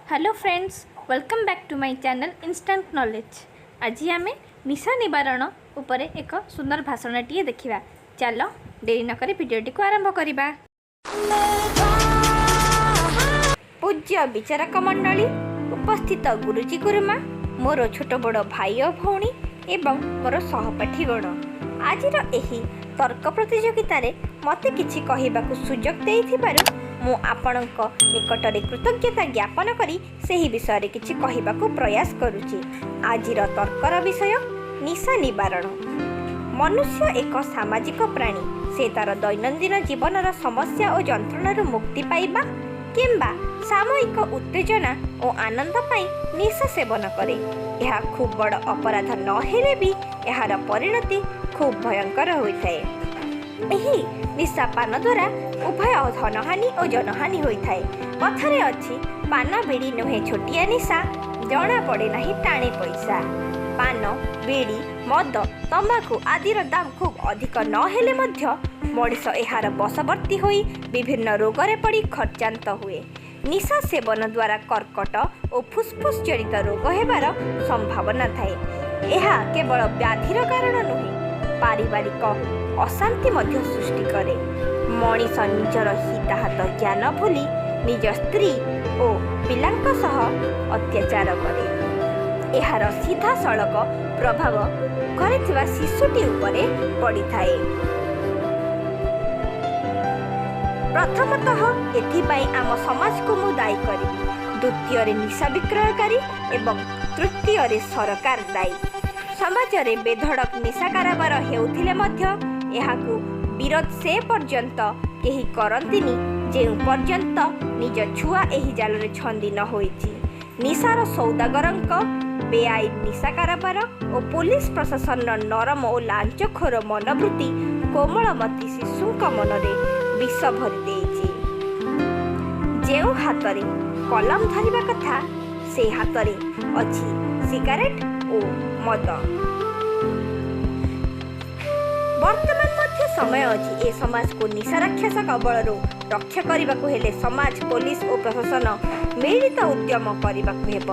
Hello friends, welcome back to my channel Instant Knowledge. आज आम निशा निवारण उपरे एक सुंदर भाषणटीए देखा। चलो देरी नक भिडटी को आरंभ करवा। पूज्य विचारक मंडली, उपस्थित गुरुजी गुरुमा, मोर छोट बड़ भाई और भौणी एवं मोर सहपाठीगण, आज तर्क प्रतियोगिता मते किछि कहिबाकु सुजोग देइथिबारु मु आपणक निकटरे कृतज्ञता ज्ञापन करी सेही विषय रे किछि कहिबाकु प्रयास करूची। आजिर तर्कर विषय निशा निवारण। मनुष्य एक सामाजिक प्राणी। से तार दैनंदिन जीवनर समस्या और जंत्रणा मुक्ति पाइबा किंबा सामूहिक उत्तेजना और आनंद पाई निशा सेवन करे। यह खूब बड़ अपराध न हेले भी यार परिणति खूब भयंकर होता है। यही निशा पान द्वारा उभय धनहानि और जनहानि होता है। कथारे अच्छी, पान बीड़ी नुहे छोटिया निशा, जना पड़े नहीं टाणे पैसा। पान, बीड़ी, मद, तंबाकू आदिर दाम खूब अधिक न हेले मध्य मनीष यार बशवर्ती होई विभिन्न रोगरे पड़ी खर्चांत हुए। निशा सेवन द्वारा कर्कट और फुसफुस जड़ित रोग हेबार संभावना थाए। यह केवल व्याधिर कारण नुहे, पारिवारिक अशांति मध्य सृष्टि करे। मनीष निजर हिताहत ज्ञान भूली निज स्त्री और पिलांक सह अत्याचार करे। यार सीधा सड़क प्रभाव घरे थिबा शिशुटी उपरे पड़ी थाए। प्रथमतः एथिपाई आम समाज को मु दायी करी, द्वितीय निशा विक्रयकारी एवं तृतीय सरकार दायी। समाज में बेधड़क निशा कारोबार हेउथिले मध्य एहाकु विरोध से पर्यंत केही करंतिनी जेउ पर्यंत निज छुआ एही जाल रे छंदी न होईची। निशार सौदागरंक बेआईन निशा कारोबार और पुलिस प्रशासन नरम और लांचखोर मनोवृत्ति कोमलमती शिशुक मनरे विष भरी देइची। जेउ हातरे कलम धरिबा कथा से हातरे अछि सिगारेट और मद। वर्तमान मध्य समय अच्छी ए समाज को निशा राक्षस कबल रक्षा करने को हेले समाज, पुलिस और प्रशासन मिलित उद्यम करने को हेब।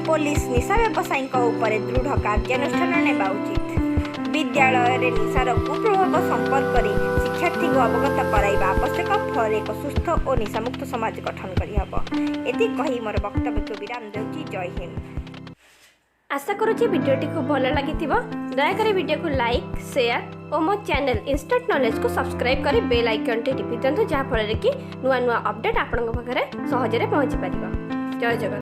पुलिस निशा व्यवसायी उपर दृढ़ कार्यानुष्ठान नेबा उचित। विद्यालय रे निशार कुप्रभाव संपर्क में शिक्षार्थी को अवगत कराइबा आवश्यक। फल एक सुस्थ और निशामुक्त समाज गठन करहब। एति कही मोर वक्तव्य को विराम देउची। जय हिंद। आशा करुँच भिडियोटी को भल लगी। दयाकोरी वीडियो को लाइक, शेयर और मो चैनल इंस्टेंट नॉलेज को सब्सक्राइब कर बेल आइकन टी टिपि दिंतु, जहाँफल कि नुआ नुआ अपडेट आपंक पाखे सहजरे पहुँची पार। जय जगन्नाथ।